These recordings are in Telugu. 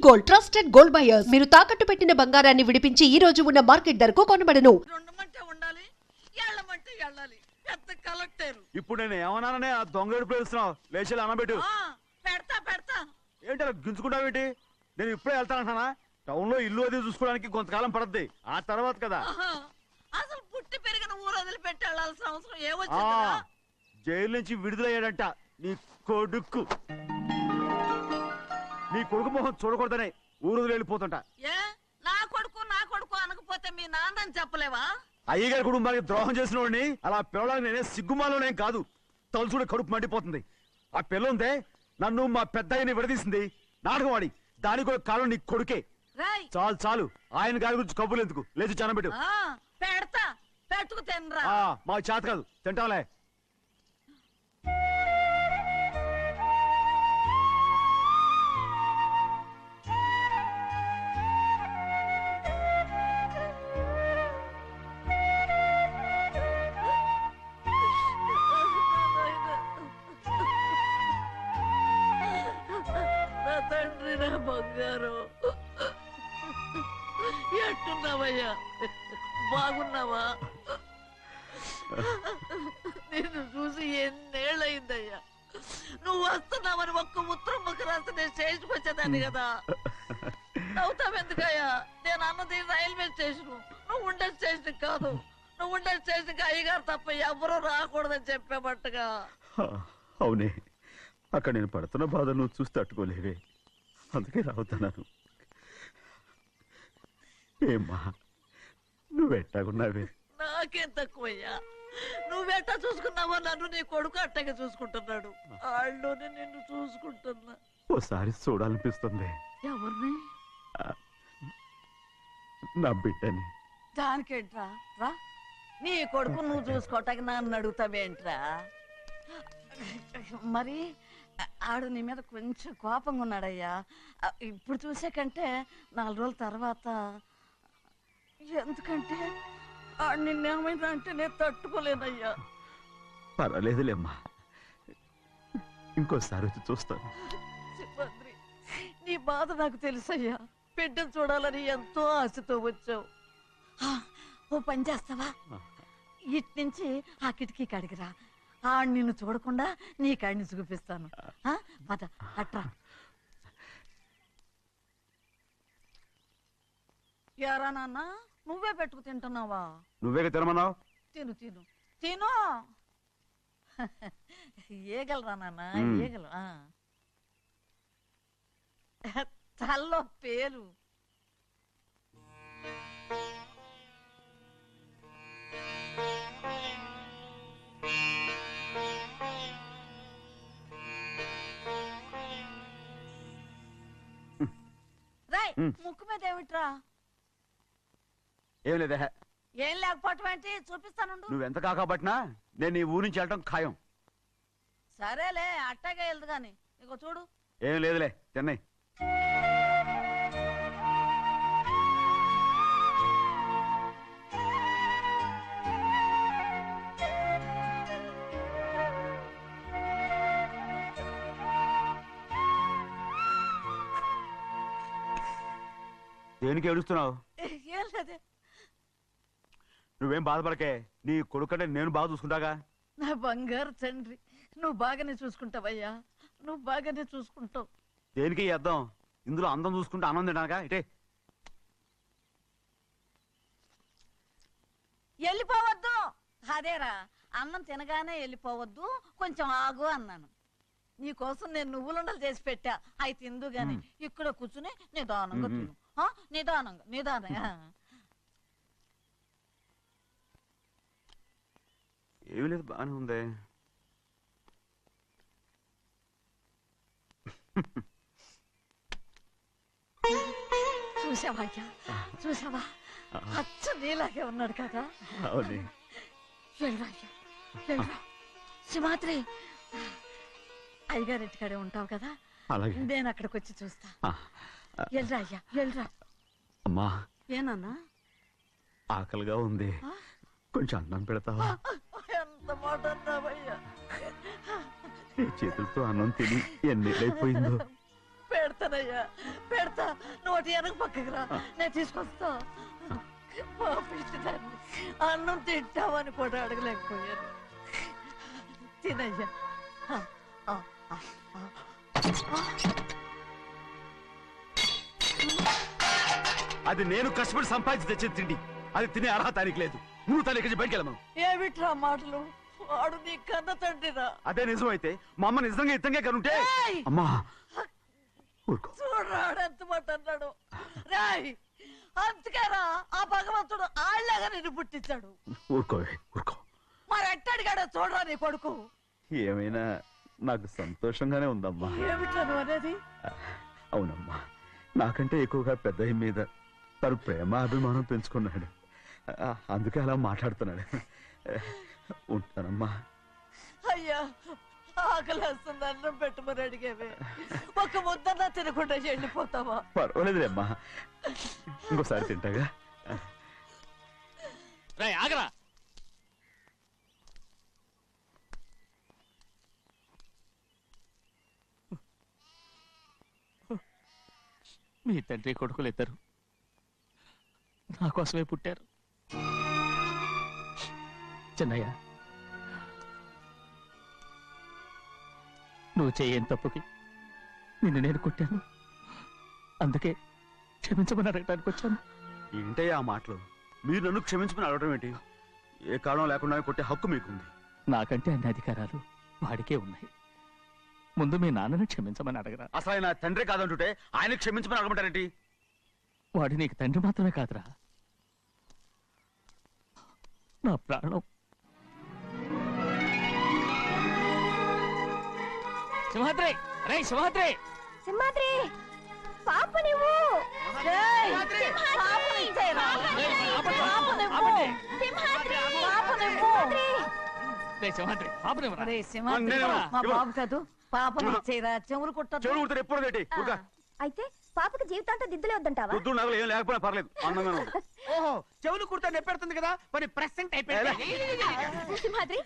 Gold trusted gold buyers. మీరు తాకట్టు పెట్టిన బంగారాన్ని విడిపించి ఈ రోజు ఉన్న మార్కెట్ ధరకు కొనబడను. ఉండాలి ఎళ్ళమంటే ఎళ్ళాలి పెద్ద కలెక్టర్. ఇప్పుడు నేను ఏమన్నాననే ఆ దొంగడు పిలుస్తున్నావు లేచి అనబెట్టు. పెడతా పెడతా. ఏంటి అలా గించుకుంటావేంటి? నేను ఇప్పుడే వెళ్తానంటానా? టౌన్ లో ఇల్లు అది చూసుకోవడానికి కొంతకాలం పడద్ది, ఆ తర్వాత కదా. అసలు పుట్టి పెరిగిన ఊరు వదిలిపెట్టి వెళ్ళాల్సిన అవసరం ఏమొచ్చిందా? జైలు నుంచి విడుదలయ్యాడంట నీ కొడుకు. నీ కొడుకు మొహం చూడకూడదనే ఊరు వదిలి వెళ్ళిపోతుంట. ఏ నా కొడుకు అనకపోతే మీ నాన్నని చెప్పలేవా? అయ్యగారి కుటుంబానికి ద్రోహం చేసిన వాడిని అలా పిల్లడానికి నేనే సిగ్గుమాలోనేం కాదు, తలుచుడే కడుపు మండిపోతుంది. ఆ పిల్లందే నన్ను మా పెద్దయ్యని విడదీసింది, నాటకం ఆడి. దానికి కూడా కారణం నీ కొడుకే. చాలు చాలు, ఆయన గారి గురించి కబుర్లు ఎందుకు, లేచి చనబెట్టు. పెడతా పెట్టుకు తినరా. మా చేత కాదు, తింటాంలే. తండ్రి నా బంగారు, ఎట్టున్నావయ్యా? బాగున్నావా? నిన్ను చూసి ఎన్నేళ్ళయిందయ్యా. నువ్వు వస్తున్నావని ఒక్క ఉత్తరం ముక్క రాస్తే నేను స్టేషన్కి వచ్చేదాన్ని కదా. నవ్వుతావెందుకయ్యా? నేను అన్నది రైల్వే స్టేషన్, నువ్వు ఉండే స్టేషన్ కాదు. నువ్వు ఉండే స్టేషన్కి అయ్యగారు తప్ప ఎవరూ రాకూడదని చెప్పేమట్టుగా. అవునే, అక్కడ నేను పడుతున్న బాధ నువ్వు చూసి తట్టుకోలేవే, అందుకే రావుతున్నాను. ఏమ్మా నువ్వెట్టాగున్నావే? నాకేం తక్కువయ్యా, నువ్వెట్టా చూసుకున్నావో నన్ను నీ కొడుకు అట్టగా చూసుకుంటున్నాడు. వాళ్ళలోనే నిన్ను చూసుకుంటున్నా. ఓసారి చూడాలనిపిస్తుంది. ఎవరిని? నా బిడ్డని. దానికేంట్రా? రా, నీ కొడుకు నువ్వు చూసుకోవటానికి నన్ను అడుగుతావేంట్రా? మరి ఆడు నీ మీద కొంచెం కోపంగా ఉన్నాడయ్యా. ఇప్పుడు చూసే కంటే 4 రోజుల తర్వాత. ఎందుకంటే ఆడు నిన్నేమైనా అంటే నేను తట్టుకోలేనయ్యా. పర్వాలేదులేమ్మా, ఇంకోసారి వచ్చి చూస్తాను. సింహాద్రి, నీ బాధ నాకు తెలుసయ్యా. బిడ్డను చూడాలని ఎంతో ఆశతో వచ్చావు. ఓ పని చేస్తావా? ఇటు నుంచి ఆ కిటికీ కడిగిరా. ఆడు నిన్ను చూడకుండా నీ కాడిని చూపిస్తాను. పద అట్రా. యారా నాన్న, నువ్వే పెట్టుకు తింటున్నావా? నువ్వే తినమన్నావు. తిను తిను తిను. ఏగలరా నాన్న, ఏగలు. తల్లో పేరు. ముక్కు మీద ఏమిట్రా? ఏం లేదే. ఏం లేకపోవటం ఏంటి? చూపిస్తాను. నువ్వెంత కాకబట్టినా నేను ఈ ఊరి నుంచి వెళ్ళటం ఖాయం. సరేలే, అట్టాగే వెళ్దు గాని. ఇగో చూడు. ఏం లేదులే, తిన్నాయి. దేనికి ఏడుస్తున్నావు? నువ్వేం బాధపడకే, నీ కొడుకంటే నేను బాగా చూసుకుంటాగా. నా బంగారు తండ్రి, నువ్వు బాగానే చూసుకుంటావయ్యా, నువ్వు బాగానే చూసుకుంటావు. దేనికి అర్థం? ఇందులో అందం చూసుకుంటే అన్నం తినగా. ఇటే వెళ్ళిపోవద్దు. అదేరా, అన్నం తినగానే వెళ్ళిపోవద్దు, కొంచెం ఆగు అన్నాను. నీకోసం నేను నువ్వులుండలు చేసి పెట్టా, అవి తిందు గాని. ఇక్కడ కూర్చుని నిదానంగా తిను. నిదానంగా నిదానంగా. ఏమీ లేదు, బాగానే ఉంది. చూసావా అయ్యా, చూసావా? అచ్చ నీలాగే ఉన్నాడు కదా. సింహాద్రి, అయ్యగారి ఇంటికాడే ఉంటావు కదా, నేను అక్కడికి వచ్చి చూస్తా. వెళ్ళరా అయ్యా, వెళ్ళరా. అమ్మా, ఏనన్నా? ఆకలిగా ఉంది, కొంచెం అన్నం పెడతావా? ఎంత మాట అన్నావయ్యా. చేతులతో అన్నం తిని ఎన్నిళ్ళైపోయిందో. పెడతానయ్యా పెడతా నోటి వెనక పక్కకి రా నేను తీసుకొస్తా పాపించదాన్ని అన్నం తింటామని కూడా అడగలేకపోయాను తినయ్యా అది నేను కష్టపడి సంపాదించి తెచ్చిన తిండి అది తినే అర్హత ఆయనకి లేదు నువ్వు తన ఇక్కడి బయటికి వెళ్ళమను. ఏమిట్రా మాటలు వాడు నీ కన్న తండ్రిరా అదే నిజం అయితే మా అమ్మ నిజంగా ఇద్దంగా కనుంటే అమ్మా ఊరుకో. చూడరాడు ఎంత మాట అన్నాడు రాయ్ అంతకేరా ఆ భగవంతుడు ఆళ్ళగా నిన్ను పుట్టించాడు ఊరుకో ఊరుకో. మరి ఎట్టడిగాడో చూడరా నీ కొడుకు ఏమైనా నాకు సంతోషంగానే ఉందమ్మా. ఏమిట్రా నువ్వు అనేది అవునమ్మా నాకంటే ఎక్కువగా పెద్ద మీద తను ప్రేమ అభిమానం పెంచుకున్నాడు అందుకే అలా మాట్లాడుతున్నాడు. ఉంటానమ్మా. అయ్యా ఆకలేస్తుంది అన్నం పెట్టమని అడిగేవే ఒక ముద్దన్నా తినకుండా వెళ్ళిపోతావా పర్వాలేదులేమ్మా ఇంకోసారి తింటాగా. ఆగరా మీ తండ్రి కొడుకులు ఇద్దరు నా కోసమే పుట్టారు. చిన్నయ్య నువ్వు చేయని తప్పుకి నిన్ను నేను కొట్టాను అందుకే క్షమించమని అడగడానికి వచ్చాను. ఏంటయ్యా ఆ మాటలు మీరు నన్ను క్షమించమని అడగడం ఏంటి? ఏ కారణం లేకుండా కొట్టే హక్కు మీకుంది. నాకంటే అన్ని అధికారాలు వాడికే ఉన్నాయి. ముందు మీ నాన్నని క్షమించమని అడగరా. అసలు ఆయన తండ్రి కాదంటుంటే ఆయన క్షమించమని అడగమంటారేంటి? వాడు నీకు తండ్రి మాత్రమే కాదురా నా ప్రాణం. సింహాద్రి రే సింహాద్రి సింహాద్రి పాప నువ్వు ఏయ్, పాపని ఇచ్చేయరా. పాపనివ్వు. పాపనివ్వు. రే సింహాద్రి పాపనివ్వరా. ఒరేయ్ సింహాద్రి, నేను- మా బాబు కాదు పాపని ఇచ్చేయరా చెవులు కుట్టదు చెవులు కుడితే ఎప్పుడు ఏంటి? ఊరుకా. అయితే పాపకి జీవితాంతం దిద్దులే వద్దంటావా వద్దు నగలు ఏం లేకపోయినా పర్లేదు అందంగా ఉంది. ఓహో చెవులు కుర్తా నెప్పెడుతుంది కదా మరి ప్రెసెంట్ అయిపోయింది. సింహాద్రి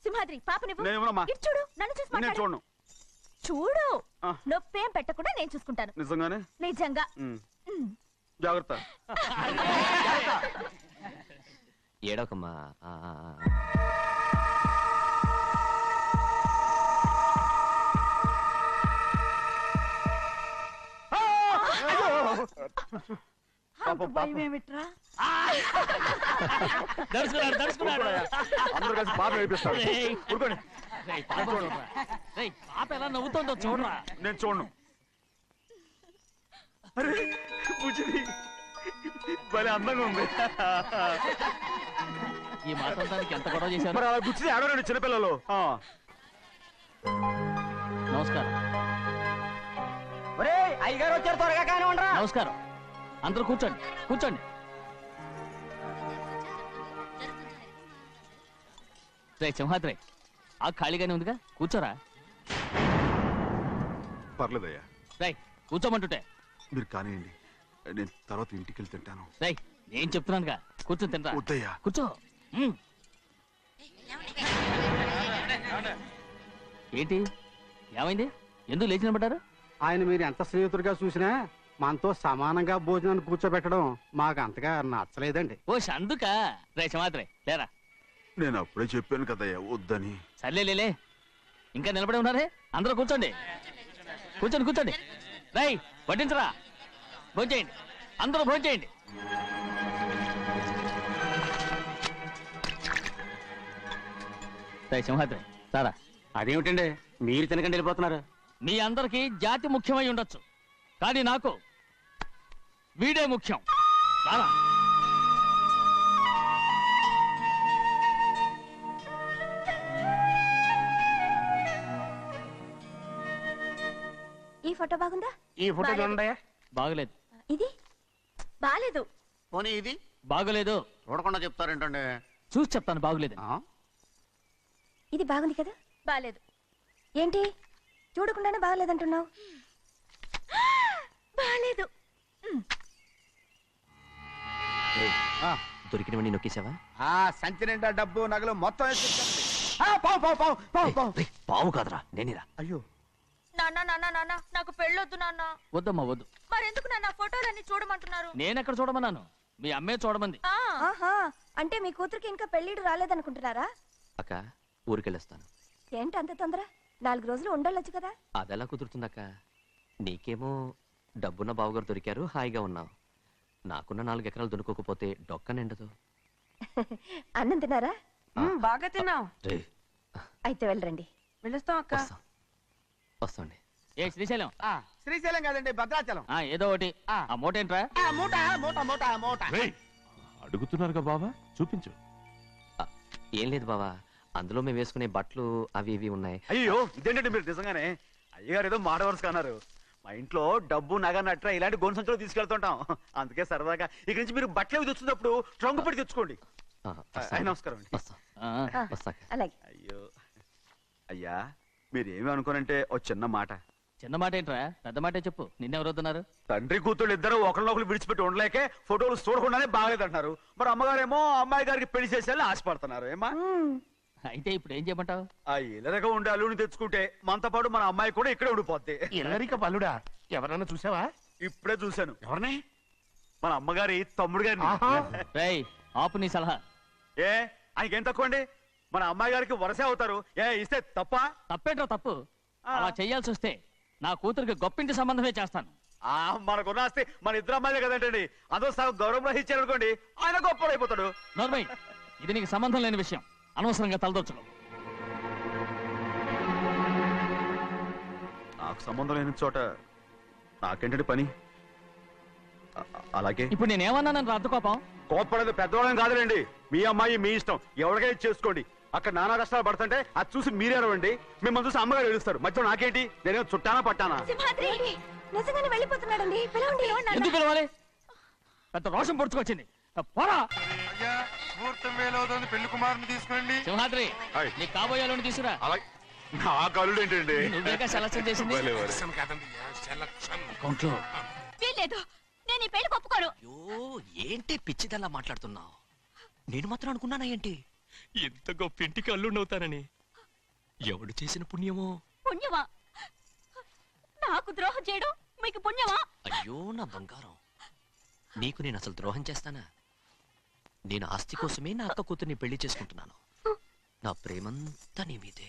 సింహాద్రి పాప నువ్వు నేను ఇవ్వనమ్మా. ఇటు చూడు నన్ను చూసి నేను మాట్లాడు. చూడను. చూడు ఆ. నొప్పేం పెట్టకుండా నేను చూసుకుంటాను నిజంగానే నిజంగా ఉమ్. జాగ్రత్త. ఏడోకమ్మా. అంత భయం ఏమిట్రా దడుచుకున్నాడు దడుచుకున్నాడు. అందరూ కలిసి పాప ఏడిపిస్తారు. రేయ్. ఊరుకోండి. రేయ్, పాప చూడరా. రేయ్, పాప ఎలా నవ్వుతోందో చూడరా. నేను చూడను. అరే బుజ్జిది భలే అందంగా ఉంది. ఈ మాట్లాడడానికి ఎంత గొడవ చేశారు. మరి అలా బుచ్చిది ఆడవారండి చిన్నపిల్లలు. నమస్కారం ఒరే అయ్యగారు వచ్చారు త్వరగా కానీ ఉండరా. నమస్కారం. అందరూ కూర్చోండి కూర్చోండి. రే సింహాద్రి ఆ ఖాళీగానే ఉందిగా కూర్చోరా. పర్లేదయ్యా రేయ్ కూర్చోమంటుంటే. మీరు కానివ్వండి నేను తర్వాత ఇంటికి వెళ్ళి తింటాను. రేయ్ నేను చెప్తున్నానుగా కూర్చొని తినరా. వద్దయ్యా. కూర్చో. ఏంటి ఏమైంది ఎందుకు లేచి నిలబడ్డారు. ఆయన మీరు ఎంత స్నేహితుడిగా చూసినా మనతో సమానంగా భోజనాన్ని కూర్చోబెట్టడం మాకు అంతగా నచ్చలేదండి. ఓ అందుకా. రే సింహాద్రి లేరా. నేను అప్పుడే చెప్పాను కదయ్యా వద్దని. సర్లేలే ఇంకా నిలబడి ఉన్నారే. అందరూ కూర్చోండి కూర్చోండి కూర్చోండి. రై వడ్డించరా. భోంచేయండి అందరూ భోంచేయండి. రై సింహాద్రి సారా. అదేమిటండి మీరు తినకండి వెళ్ళిపోతున్నారు. మీ అందరికీ జాతి ముఖ్యమై ఉండొచ్చు కానీ నాకు వీడే ముఖ్యం. రారా. ఈ ఫోటో బాగుందా ఈ ఫోటో చూడండి. బాగలేదు ఇది బాలేదు పోనీ ఇది బాగలేదు. చూడకుండా చెప్తారేంటండి. చూసి చెప్తాను బాగలేదు. ఇది బాగుంది కదా బాలేదు ఏంటి చూడకుండానే బాగలేదంటున్నావు. బాలేదు దొరికినవన్నీ నొక్కేసావా? సంచి నిండా డబ్బు నగలు మొత్తం పావు పావు పావు పావు పావు. పావు కాదురా నేనేరా. అయ్యో నాన్న నాన్న నాన్న నాకు పెళ్ళొద్దు నాన్న. వద్దమ్మా వద్దు. మరెందుకు నాన్న ఫోటోలన్నీ చూడమంటున్నారు? నేనెక్కడ చూడమన్నాను? మీ అమ్మే చూడమంది. ఆహా, అంటే మీ కూతురికి ఇంకా పెళ్ళిడు రాలేదనుకుంటున్నారా? అక్క ఊరికెళ్ళొస్తాను. ఏంటి అంత తొందర? 4 రోజులు ఉండొచ్చు కదా. అదెలా కుదురుతుందక్క? నీకేమో డబ్బున్న బావగారు దొరికారు, హాయిగా ఉన్నావు. నాకున్న 4 ఎకరాలు దొరుకోకపోతే డొక్క నిండదు. అన్నం తిన్నారా? బాగా తిన్నావు. రే, అయితే వెళ్ళరండి. వెళ్ళొస్తాం అక్క. వస్తాండి. ఏ శ్రీశైలం, శ్రీశైలం కాదండి, భద్రాచలం. ఏదో ఒకటి. ఆ మూట ఏంట్రా? మూట మూట మూట మూట. అడుగుతున్నారుగా బావా, చూపించు. ఏం లేదు బావా, అందులో మేము వేసుకునే బట్టలు అవి ఇవి ఉన్నాయి. అయ్యో ఇదేంటంటే మీరు నిజంగానే అయ్యగారు ఏదో మాట వరుస అన్నారు. మా ఇంట్లో డబ్బు నగ నట్ర ఇలాంటి గొంతు సంచులు తీసుకెళ్తుంటాం. అందుకే సరదాగా ఇక నుంచి మీరు బట్టలు అవి తెచ్చుకున్నప్పుడు ట్రంక్ పెట్టి తెచ్చుకోండి. నమస్కారం అండి. వస్తాక. అలాగే. అయ్యో అయ్యా, మీరేమి అనుకోనంటే ఓ చిన్న మాట. చిన్న మాట ఏంట్రా? పెద్ద మాటే చెప్పు. నిన్నెవరు వద్దన్నారు? తండ్రి కూతుళ్ళు ఇద్దరు ఒకరినొకరు విడిచిపెట్టి ఉండలేకే ఫోటోలు చూడకుండానే బాగలేదంటున్నారు. మరి అమ్మగారేమో అమ్మాయి గారికి పెళ్లి చేసేయాలని ఆశపడుతున్నారు. ఏమా అయితే ఇప్పుడు ఏం చేయమంటావు? ఆ ఇల్లరగా ఉండే అల్లుడిని తెచ్చుకుంటే మనతో పాటు మన అమ్మాయి కూడా ఇక్కడే ఉండిపోద్ది. ఇల్లరిక పల్లుడా? ఎవరన్నా చూసావా? ఇప్పుడే చూశాను. ఎవరిని? మన అమ్మగారి తమ్ముడు గారిని. రేయ్, ఆపు నీ సలహా. ఏ ఆయనకేం తక్కువ అండి? మన అమ్మాయి గారికి వరసే అవుతారు. ఏ ఇస్తే తప్ప? తప్పేంట్రా తప్పు? అలా చెయ్యాల్సి వస్తే నా కూతురికి గొప్పింటి సంబంధమే చేస్తాను. మనకున్న ఆస్తి మన ఇద్దరు అమ్మాయిలే కదంటండి. అదో సగం గౌరవం ఇచ్చారనుకోండి, ఆయన గొప్పడైపోతాడు. నోర్మయ్, ఇది నీకు సంబంధం లేని విషయం. అనవసరంగా తలదొచ్చుకో. నాకు సంబంధం లేని చోట నాకేంటంటే పని. అలాగే ఇప్పుడు నేనేమన్నానని రద్దు కోపం? కోప్పడేది పెద్దవాళ్ళని కాదులేండి. మీ అమ్మాయి మీ ఇష్టం, ఎవరికైనా చేసుకోండి. అక్కడ నానా కష్టాలు పడుతుంటే అది చూసి మీరేరవండి. మిమ్మల్ని చూసి అమ్మగారు ఏడుస్తారు. మధ్యలో నాకేంటి? నేనేం చుట్టానా పట్టానా? సింహాద్రి నిజంగానే వెళ్ళిపోతున్నాడండి. పిలవండి. ఎందుకు పిలవాలి? పెద్ద రోషం పొడుచుకొచ్చింది. పోరా. పెళ్లి కుమారుని తీసుకురండి. సింహాద్రి, నీ కాబోయేలోని తీసుకురా. నా కళ్ళు ఏంటండి? నువ్వేగా సెలక్షన్ చేసింది. అకౌంట్లో వీల్లేదు, నేను ఈ పెళ్లి ఒప్పుకోను. అయ్యో, ఏంటి పిచ్చిదల్లా మాట్లాడుతున్నావు? నేను మాత్రం అనుకున్నానా ఏంటి ఇంత గొప్ప ఇంటికి అల్లుండవుతానని? ఎవడు చేసిన పుణ్యమో? పుణ్యమా? నాకు ద్రోహం చేయడం మీకు పుణ్యమా? అయ్యో నా బంగారం, నీకు నేను అసలు ద్రోహం చేస్తానా? నేను ఆస్తి కోసమే నా అక్క కూతుర్ని పెళ్లి చేసుకుంటున్నాను. నా ప్రేమంతా నీ మీదే.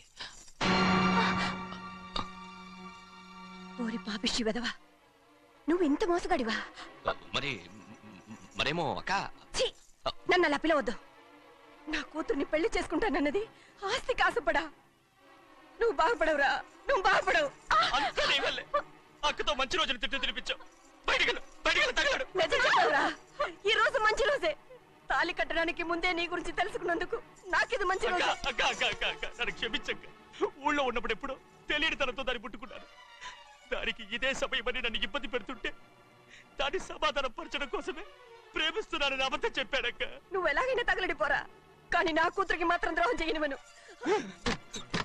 ఓరి పాపిష్టి వెదవా, నువ్వు ఇంత మోసగాడివా? మరేమో అక్క. ఛీ, నన్ను అలా పిలవద్దు. నా కూతుర్ని పెళ్లి చేసుకుంటానన్నది ఆస్తి కాసపడా. నువ్వు బాగుపడవురా, నువ్వు బాగుపడవు. అక్కతో మంచి రోజులు తిట్టు తినిపించావు. నిజం చెప్పవురా, ఈ రోజు మంచి రోజే. తాళి కట్టడానికి ముందే నీ గురించి తెలుసుకున్నందుకు నాకిది మంచి రోజు. నన్ను క్షమించక్క. ఊళ్ళో ఉన్నప్పుడు ఎప్పుడో తెలియని తనతో దాన్ని పుట్టుకున్నాను. దానికి ఇదే సమయమని నన్ను ఇబ్బంది పెడుతుంటే దాన్ని సమాధానం పరచడం కోసమే ప్రేమిస్తున్నానని అబద్ధం చెప్పాడక్క. నువ్వు ఎలాగైనా తగలడిపోరా, కానీ నా కూతురికి మాత్రం ద్రోహం చేయనివను.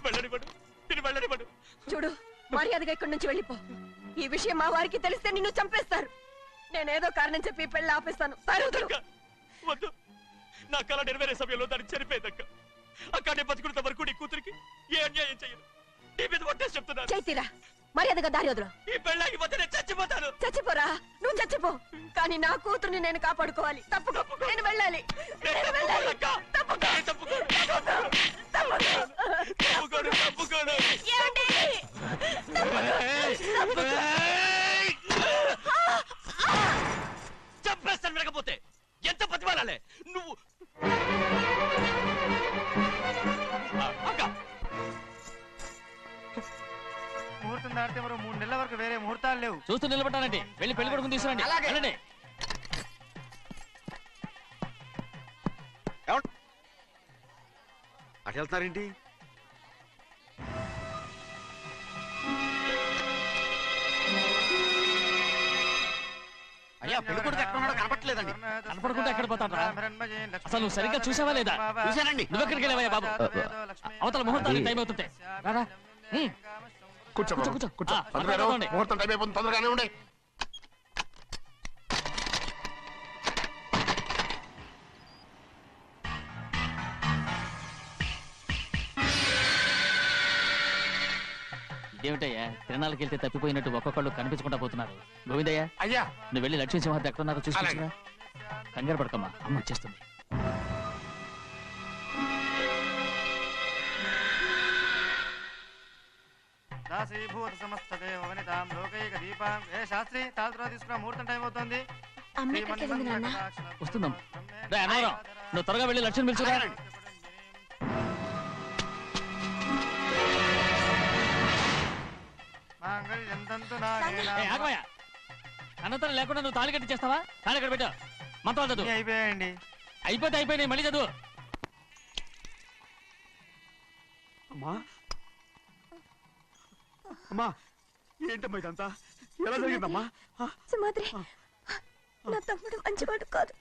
వెళ్ళనివ్వడు, నేను వెళ్ళనివ్వడు. చూడు, మర్యాదగా ఇక్కడి నుంచి వెళ్ళిపో. ఈ విషయం మా వారికి తెలిస్తే నిన్ను చంపేస్తారు. నేనేదో కారణం చెప్పి పెళ్లి ఆపేస్తాను. వద్దు, నా కళ నెరవేరే సమయంలో దాన్ని చనిపోయేదక్క. అక్కడే బతుకున్నంత వరకు నీ కూతురికి ఏ అన్యాయం చేయను. నీ మీద ఒట్టేసి చెప్తున్నాను. చైతీరా, మర్యాదగా దారి వదులు. ఈ పెళ్ళాకి పోతే నేను చచ్చిపోతాను. చచ్చిపోరా, నువ్వు చచ్చిపో, కానీ నా కూతుర్ని నేను కాపాడుకోవాలి. తప్పుకో, నేను వెళ్ళాలి. నేను వెళ్ళాలి. తప్పుకో. ఏమండి? చంపేస్తాను. వినకపోతే ఎంత బతిమాలాలే నువ్వు? ముహూర్తం దాటితే మరో 3 నెలల వరకు వేరే ముహూర్తాలు లేవు. చూస్తూ నిలబెట్టానండి. వెళ్ళి పెళ్లి కొడుకుని తీసుకురండి. వెళ్ళండి. అటు వెళ్తున్నారేంటి? అయ్యా, పెళ్లి కొడుకు ఎక్కడ ఉన్నాడో కనపట్లేదండి. కనపడకుండా ఎక్కడ పోతాడ్రా? అసలు నువ్వు సరిగ్గా చూసావా లేదా? చూశానండి. నువ్వెక్కడికి వెళ్ళావయ్యా బాబు? అవతల ముహూర్తానికి టైం అవుతుంటే రారా. కూర్చో కూర్చో. కూర్చో. పదండి. ముహూర్తం టైం అయిపోతుంది, తొందరగానే ఉండే. ఇదేమిటయ్యా తిరణాలకు వెళ్తే తప్పిపోయినట్టు ఒక్కొక్కళ్ళు కనిపించకుండా పోతున్నారు. గోవిందయ్య, అయ్యా నువ్వు వెళ్ళి లక్ష్మీ సింహార్తి ఎక్కడ ఉన్నారో చూసుకుంటున్నా. కంగారు పడకమ్మా, అమ్మ వచ్చేస్తుంది. దాసీభూత సమస్త దేవనితాం లోకైక దీపాం. ఏ శాస్త్రి తాళ తీసుకురా, ముహూర్తం టైం అవుతుంది. వస్తుందమ్మా. రే అన్నవరం, నువ్వు త్వరగా వెళ్ళి లక్ష్మణ్ పిలుచురా. అన్నతరం లేకుండా నువ్వు తాళి కట్టి చేస్తావా? తాళి ఎక్కడ పెట్టావు? మంత్రాలు చదువు. అయిపోయాయండి. అయిపోయినాయి, మళ్ళీ చదువు. అమ్మా అమ్మా, ఏంటమ్మా ఇదంతా? ఎలా జరిగిందమ్మా? సుమాద్రి, నా తమ్ముడు మంచివాడు కాదు.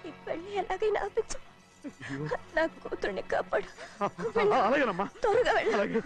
ఈ పెళ్లి ఎలాగైనా ఆపించు. నా కూతుర్ని కాపాడు. అలాగేనమ్మా, త్వరగా వెళ్ళు. అలాగే.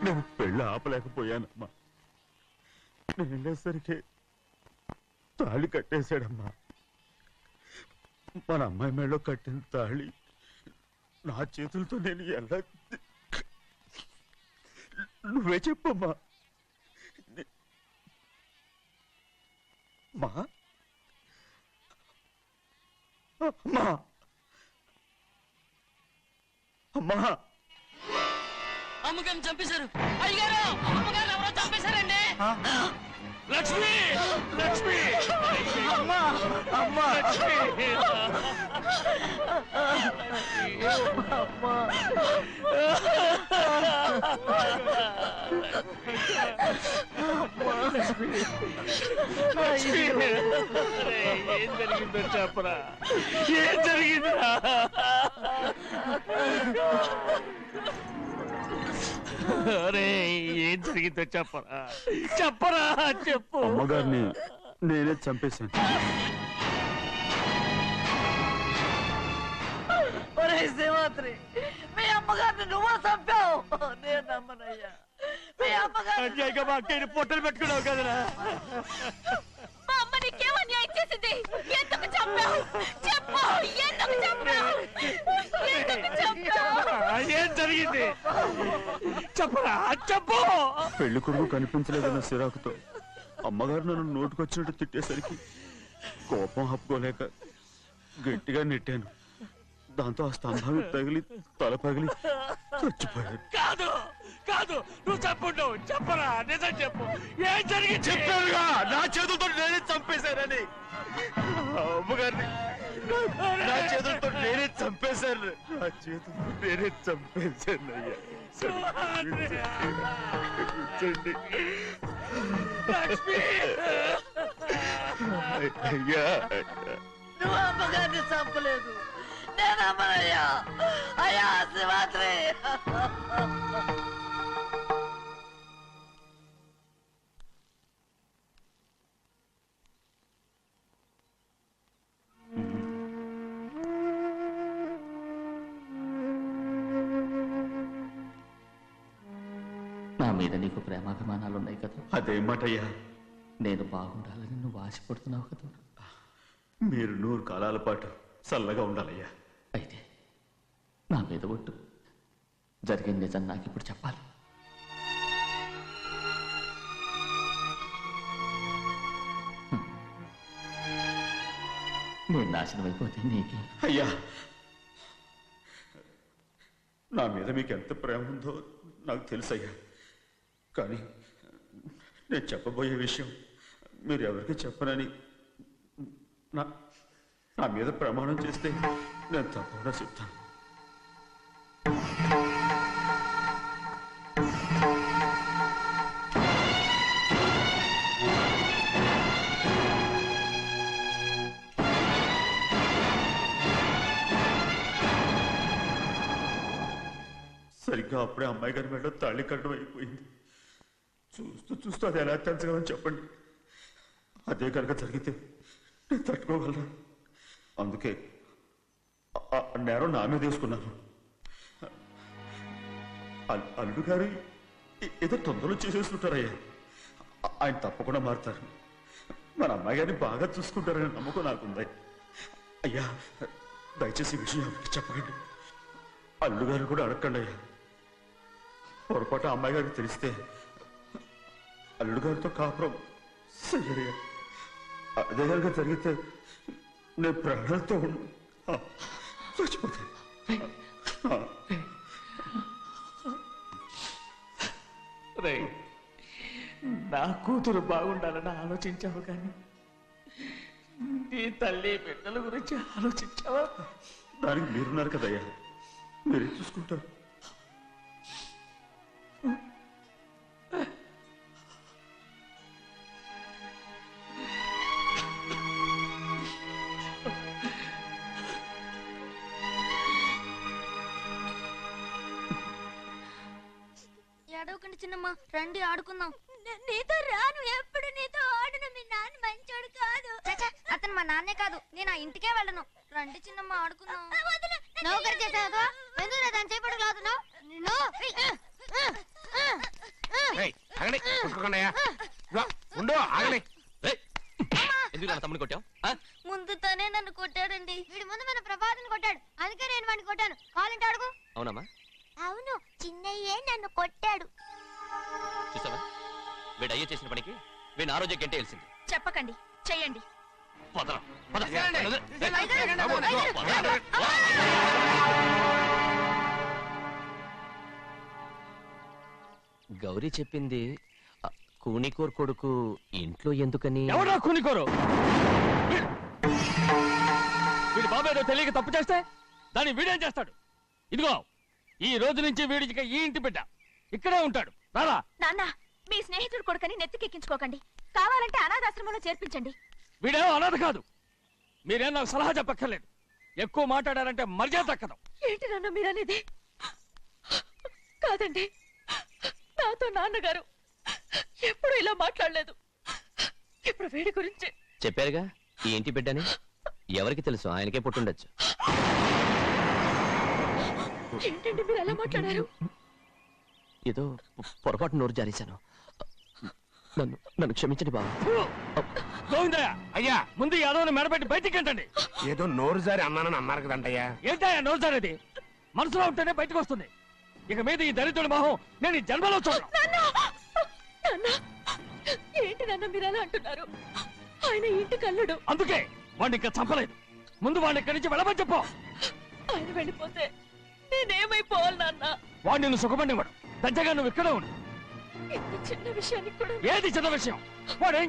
నేను పెళ్ళి ఆపలేకపోయానమ్మా. నేను వెళ్ళేసరికి తాళి కట్టేశాడమ్మా. మన అమ్మాయి మేడలో కట్టిన తాళి నా చేతులతో నేను ఎలా... నువ్వే చెప్పమ్మా. మా అమ్మా, అమ్మా, అమ్మగారిని చంపేశారు. అయ్యారు, అమ్మగారు ఎవరో చంపేశారండి. లక్ష్మి, లక్ష్మి, అమ్మా అమ్మా ఏం జరిగిందో చెప్పరా? ఏం జరిగిందిరా? అరే ఏం జరిగిందో చెప్పరా, చెప్పరా, చెప్పు. అమ్మగారిని నేనే చంపేశాను. శ్రీమాత్రి, మీ అమ్మగారిని నువ్వు చంపావు. నేను నమ్మనయ్యా. మీ అమ్మగారు మా అక్కని పొట్టలు పెట్టుకున్నావు కదరా. మా అమ్మ నీకేం అన్యాయం చేసింది? ఎందుకు చంపావు? చెప్పు, ఎందుకు చంపావు? ఎందుకు చంపావు? ఏం జరిగింది చెప్పరా, చెప్పు. పెళ్లి కొడుకు కనిపించలేదన్న సిరాకుతో అమ్మగారు నన్ను నోటుకొచ్చినట్టు తిట్టేసరికి కోపం హప్పుకోలేక గట్టిగా నెట్టాను. దాంతో ఆ స్తంభానికి తగిలి తల పగిలి చచ్చిపోయాడు. కాదు కాదు, నువ్వు చెప్పుండవు. చెప్పరా, నిజం చెప్పు. ఏం జరిగింది? చెప్పానుగా, నా చేతులతో నేనే చంపేశానని. అమ్మగారిని నా చేతులతో నేనే చంపేశాను. నా చేతులతో నేనే చంపేశాను. అయ్యా కూర్చోండి. అయ్యా, నువ్వు అమ్మగారిని చంపలేదు. నేను అమ్మనయ్యా. అయ్యా శ్రీమాత్రి. నా మీద నీకు ప్రేమాభిమానాలున్నాయి కదా. అదేమాటయ్యా, నేను బాగుండాలని నువ్వు ఆశపడుతున్నావు కదా. మీరు 100 కాలాల పాటు చల్లగా ఉండాలయ్యా. అయితే నా మీద ఒట్టు. జరిగిన నిజం నాకు ఇప్పుడు చెప్పాలి. నేను నాశనం అయిపోతే నీకు అయ్యా, నా మీద మీకు ఎంత ప్రేమ ఉందో నాకు తెలుసయ్యా. కానీ నేను చెప్పబోయే విషయం మీరు ఎవరికి చెప్పనని నా మీద ప్రమాణం చేస్తే నేను తప్పకుండా చెప్తాను. సరిగ్గా అప్పుడే అమ్మాయి గారి మెడలో తాళి కట్టడం అయిపోయింది. చూస్తూ చూస్తూ అది ఎలా తెంచగలని చెప్పండి. అదే కనుక జరిగితే నేను తట్టుకోగలరా? అందుకే నేరం నా మీద వేసుకున్నాను. అల్లుడు గారు ఏదో తొందరలో చేసేస్తుంటారయ్యా. ఆయన తప్పకుండా మారుతారు. మన అమ్మాయి గారిని బాగా చూసుకుంటారనే నమ్మకం నాకుంది. అయ్యా, దయచేసి ఈ విషయం ఎవరికి చెప్పకండి. అల్లుడు గారు కూడా అడగండి అయ్యా. పొరపాటు అమ్మాయి గారికి తెలిస్తే అల్లుడు గారితో కాపురం సయ్యయ్యా. అదే కనుక జరిగితే నేను ప్రాణాలతో చచ్చిపోతాను. నా కూతురు బాగుండాలని ఆలోచించావు కానీ నీ తల్లి బిడ్డల గురించి ఆలోచించావా? దానికి మీరున్నారు కదయ్యా, మీరేం చూసుకుంటారు. ఏడవకండి చిన్నమ్మ, రండి ఆడుకుందాం. నీతో రాను, ఎప్పుడు నీతో ఆడను. మీ నాన్న మంచోడు కాదు. అతను మా నాన్నే కాదు, నేను ఆ ఇంటికే వెళ్ళను. రండి చిన్నమ్మ ఆడుకుందాం. నువ్వు కరి చేసావు ఎందుకు దాని చేపడు లాగుతున్నావు? తమ్ముడు కొట్టావు? ముందు తనే నన్ను కొట్టాడండి. వీడి ముందు మన ప్రభాతం కొట్టాడు, అందుకే నేను వాడిని కొట్టాను. కావాలంటే అడుగు. అవునమ్మా? అవును, చిన్నయ్యే నన్ను కొట్టాడు. చూసావా, వీడు అయ్యే చేసిన పనికి వీడిని ఆ రోజే గంటే తెలిసింది. చెప్పకండి, చెయ్యండి. గౌరీ చెప్పింది కూనికోరు కొడుకు ఇంట్లో ఎందుకని. ఎవడా కూనికోరు? వీడి బాబు ఏదో తెలియక తప్పు చేస్తే దాన్ని వీడేం చేస్తాడు? ఇదిగో, ఈ రోజు నుంచి వీడికి ఈ ఇంటి బిడ్డ ఇక్కడే ఉంటాడు. రారా. నాన్న, మీ స్నేహితుడు కొడుకని నెత్తికెక్కించుకోకండి. కావాలంటే అనాథాశ్రమంలో చేర్పించండి. వీడేమో అనాథ కాదు. మీరేం నాకు సలహా చెప్పక్కర్లేదు. ఎక్కువ మాట్లాడారంటే మర్యాద దక్కదు. ఏంటి నాన్న మీరనేది? కాదండి, నాతో నాన్నగారు ఎప్పుడు ఇలా మాట్లాడలేదు. ఇప్పుడు వీడి గురించి చెప్పారుగా ఈ ఇంటి బిడ్డని. ఎవరికి తెలుసు, ఆయనకే పుట్టుండొచ్చు. ఏంటండి మీరు ఎలా మాట్లాడారు? ఏదో పొరపాటు నోరు జారేశాను. నన్ను క్షమించండి బాబు. గోవిందయ్య, అయ్యా, ముందు యాదవ్ని మెడపెట్టి బయటికి ఏంటండి? ఏదో నోరు జారి అన్నానని అన్నారు కదంటయ్యా. ఏంటయ్యా నోరు జారేది? మనసులో ఉంటేనే బయటకు వస్తుంది. ఇక మీద ఈ దరిద్రుడి మొహం నేను ఈ జన్మలో చూడను. ఏంటి నాన్న మీరు ఎలా అంటున్నారు? ఆయన ఇంటి కల్లుడు. అందుకే వాడిని ఇంకా చంపలేదు. ముందు వాడిని ఇక్కడి నుంచి వెళ్ళమని చెప్పు. ఆయన వెళ్ళిపోతే నేనేమైపోవాలి నాన్న? వాడు నిన్ను సుఖపడివాడు. దంచగా నువ్వు ఇక్కడే ఉండు. ఇంత చిన్న విషయానికి కూడా. ఏది చిన్న విషయం? వాడే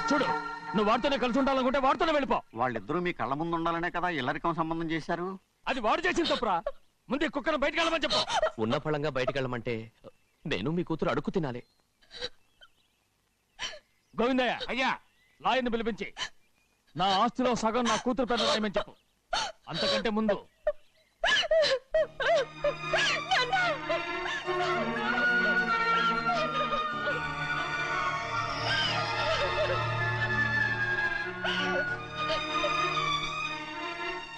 చూడు, నువ్వు వాడితోనే కలిసి ఉండాలనుకుంటే వాడితోనే వెళ్ళిపో. వాళ్ళిద్దరూ మీ కళ్ళ ముందు ఉండాలనే కదా ఇల్లరికం సంబంధం చేశారు. అది వాడు చేసిన తప్పురా. ముందు కుక్కను బయటకు వెళ్ళమని చెప్పు. ఉన్న ఫలంగా బయటకు వెళ్ళమంటే నేను మీ కూతురు అడుగు తినాలి. గోవిందయ్య, అయ్యా, లాయర్ని పిలిపించి నా ఆస్తిలో సగం నా కూతురు పెద్ద రాయమని చెప్పు. అంతకంటే ముందు